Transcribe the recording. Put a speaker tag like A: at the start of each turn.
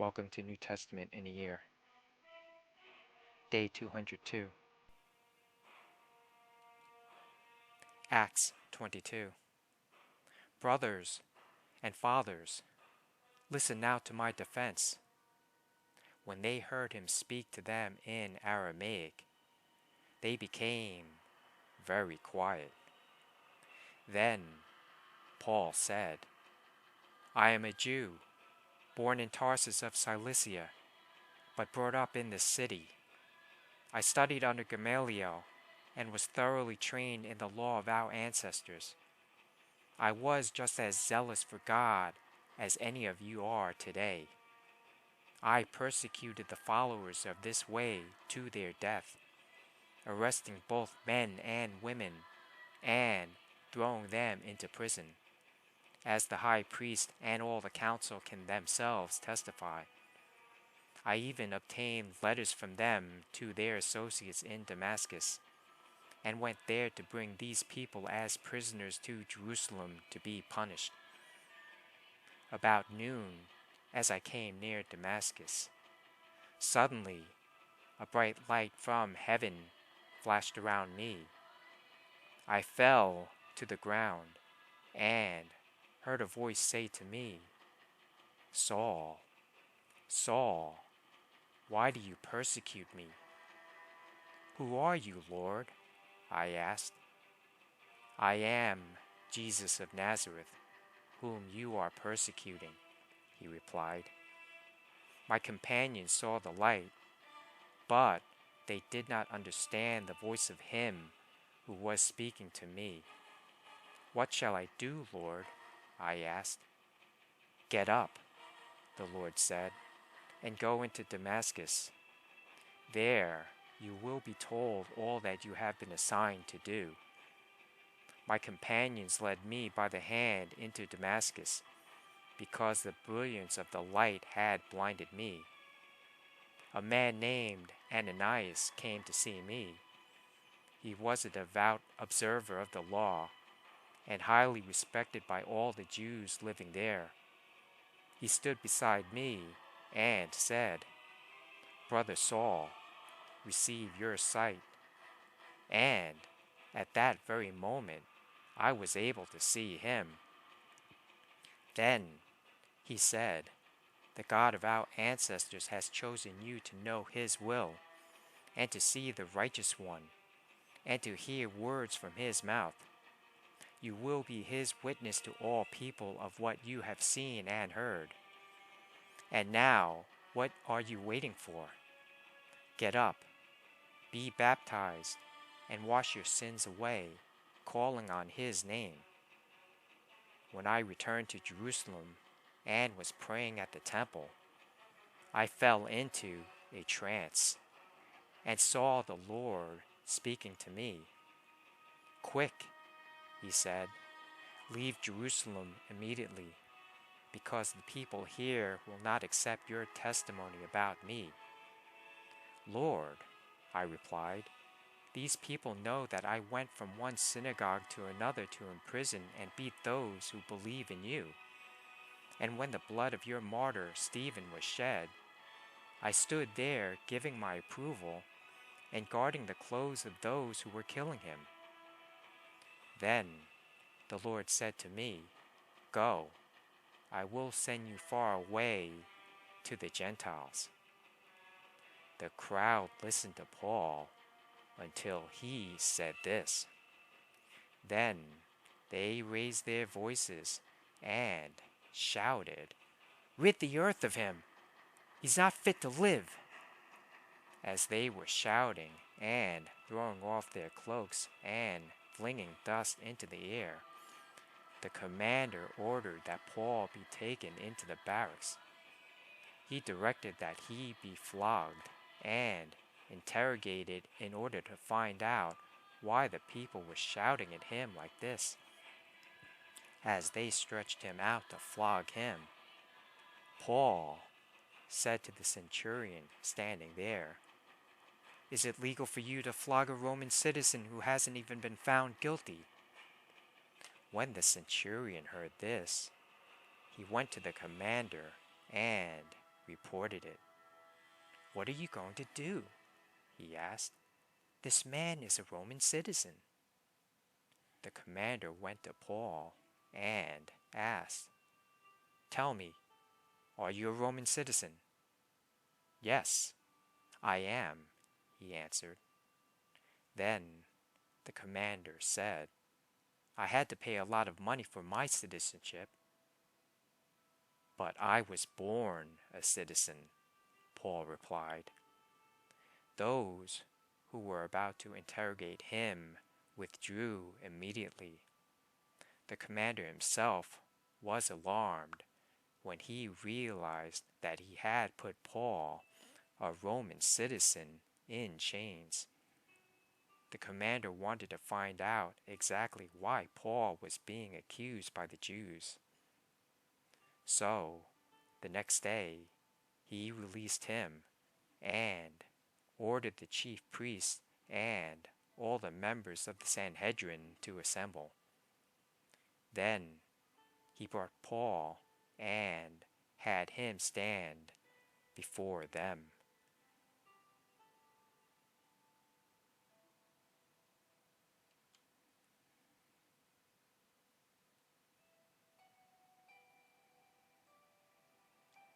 A: Welcome to New Testament in a Year, Day 202. Acts 22. Brothers and fathers, listen now to my defense. When they heard him speak to them in Aramaic, they became very quiet. Then Paul said, I am a Jew, born in Tarsus of Cilicia, but brought up in this city. I studied under Gamaliel and was thoroughly trained in the law of our ancestors. I was just as zealous for God as any of you are today. I persecuted the followers of this way to their death, arresting both men and women and throwing them into prison, as the high priest and all the council can themselves testify. I even obtained letters from them to their associates in Damascus, and went there to bring these people as prisoners to Jerusalem to be punished. About noon, as I came near Damascus, suddenly a bright light from heaven flashed around me. I fell to the ground and heard a voice say to me, Saul, Saul, why do you persecute me? Who are you, Lord? I asked. I am Jesus of Nazareth, whom you are persecuting, he replied. My companions saw the light, but they did not understand the voice of him who was speaking to me. What shall I do, Lord? I asked. Get up, the Lord said, and go into Damascus. There you will be told all that you have been assigned to do. My companions led me by the hand into Damascus, because the brilliance of the light had blinded me. A man named Ananias came to see me. He was a devout observer of the law, and highly respected by all the Jews living there. He stood beside me and said, Brother Saul, receive your sight. And at that very moment, I was able to see him. Then he said, The God of our ancestors has chosen you to know his will, and to see the righteous one, and to hear words from his mouth. You will be his witness to all people of what you have seen and heard. And now, what are you waiting for? Get up, be baptized, and wash your sins away, calling on his name. When I returned to Jerusalem and was praying at the temple, I fell into a trance and saw the Lord speaking to me. Quick, he said, leave Jerusalem immediately, because the people here will not accept your testimony about me. Lord, I replied, these people know that I went from one synagogue to another to imprison and beat those who believe in you. And when the blood of your martyr Stephen was shed, I stood there giving my approval and guarding the clothes of those who were killing him. Then the Lord said to me, Go, I will send you far away to the Gentiles. The crowd listened to Paul until he said this. Then they raised their voices and shouted, Rid the earth of him! He's not fit to live! As they were shouting and throwing off their cloaks and flinging dust into the air, the commander ordered that Paul be taken into the barracks. He directed that he be flogged and interrogated in order to find out why the people were shouting at him like this. As they stretched him out to flog him, Paul said to the centurion standing there, Is it legal for you to flog a Roman citizen who hasn't even been found guilty? When the centurion heard this, he went to the commander and reported it. "What are you going to do?" he asked. "This man is a Roman citizen." The commander went to Paul and asked, "Tell me, are you a Roman citizen?" "Yes, I am," he answered. Then the commander said, "I had to pay a lot of money for my citizenship." "But I was born a citizen," Paul replied. Those who were about to interrogate him withdrew immediately. The commander himself was alarmed when he realized that he had put Paul, a Roman citizen, in chains. The commander wanted to find out exactly why Paul was being accused by the Jews. So, the next day, he released him and ordered the chief priests and all the members of the Sanhedrin to assemble. Then he brought Paul and had him stand before them.